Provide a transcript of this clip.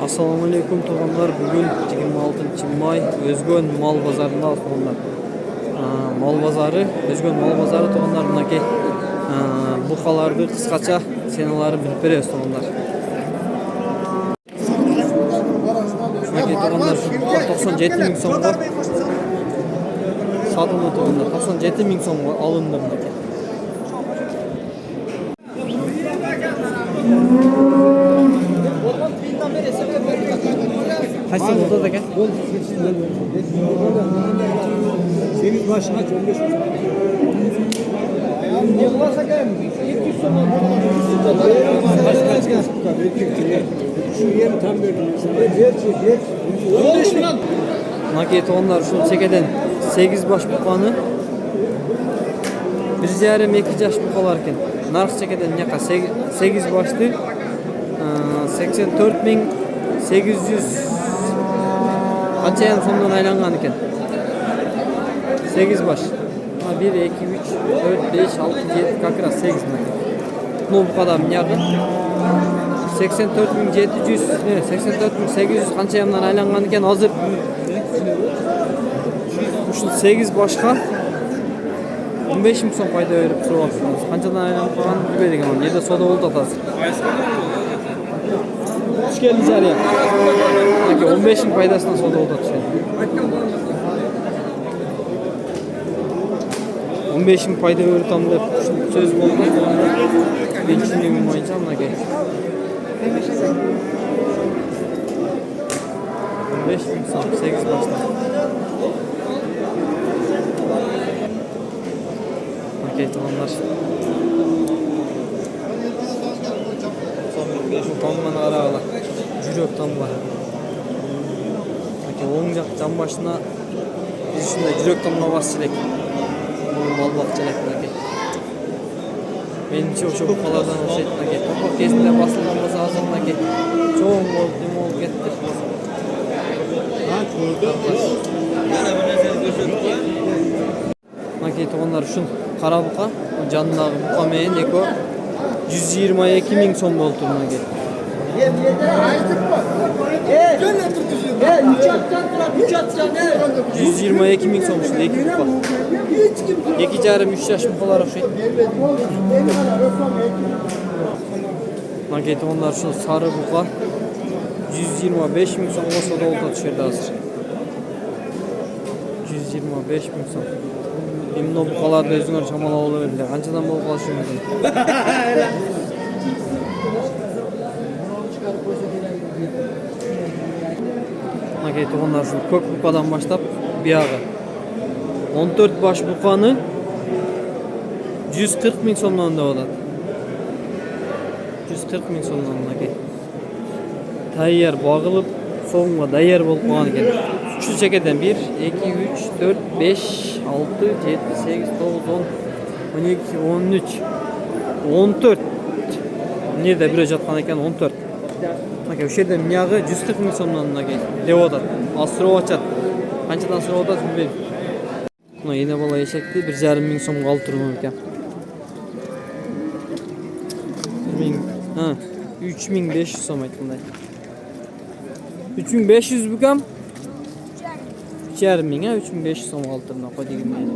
Assalamu alaikum to'g'onlar. Bugun 26-may Özgön mal bozorida to'g'onlar. Mal bozori, Özgön mal bozori to'g'onlar. Bunaki buqalarni qisqacha senalari bilib beramiz to'g'onlar. Bunaki to'g'onlar 97 ming so'mga sotildi to'g'onlar. 97 ming so'mga olindi bunaki. Kaç sene oldu da gel? Senin başına 15 lira. Yıllarsa gel. 200 sonra kaç gel. Şu yeri tam verdim. Ver. 15 milyon. Nakit onlar şu çekeden 8 baş buqanı bir yarım 2 yaş buqalarken narx çekeden yaka 8 başlı 84.800 kaçayam sondan aylangan eкен. 8 baş. 1, 2, 3, 4, 5, 6, 7, kakra 8 nakit. Bu kadar yağı 84.700, 84.800 kaçayamdan aylangan eкен. Hazır şu 8 başka 15 ming so'm payda verip so'rayapsınız. Qanchadan aylanib qolgan bilmaydik ama yerda soda oldu atası. Hoş geldiniz araya. Peki 15 ming paydasından soda oldu atışıyor. 15 ming payda verip tam da söz oldu. Ben şimdi bilmeyeceğim da gel. 15 ming so'm 8 başta. Okey tamamlar. Tamman ara ala. Jürek tam var. Okey oğun cam başına üstünde jürek tamla bas çilek. Mal bakçılak okey. Benim çok buqalardan olsaydı okey. Topak kezdinde basılması azam okey. Çoğun mol gettir. Ha gördüm. Nakit onlar şun qara buqa, jannağı buqa menen eko 122 ming so'm bo'ldi nakit. 122 ming so'm işte iki buqa. 2,5-3 yaş buqalar o'xshaydi. Nakit onlar şun sarı buqa 125 ming so'mga soda oldu tushirdi hozir. 125 ming so'm. Emin o buqalarni o'zinglar chamalab olaverdilar. Qanchadan bo'lib qolishi mumkin? Nakit onlar şu ko'k buqadan başlap buyog'i 14 baş buqani 140 ming so'mdan oladi. 140 ming so'mdan nakit. Tayyor bo'g'ilib, so'ngga tayyor bo'lib qolgan ekan. Şu çekeden 1, 2, 3, 4, 5, 6, 7, 8, 9, 10, 12, 13, 14. Nerede bir jatkan ekan 14. Bak o yerden yağı 140 ming so'mdan deb odat. Asırov açat. Qanchadan asırov odat bilmayman. Buna yine bola eshakni 1,5 ming so'mga olib turmam ekan. 3500 so'm aytganday. 3500 bukam 3,5 ming 3500 so'm oltirna qo'ydik men.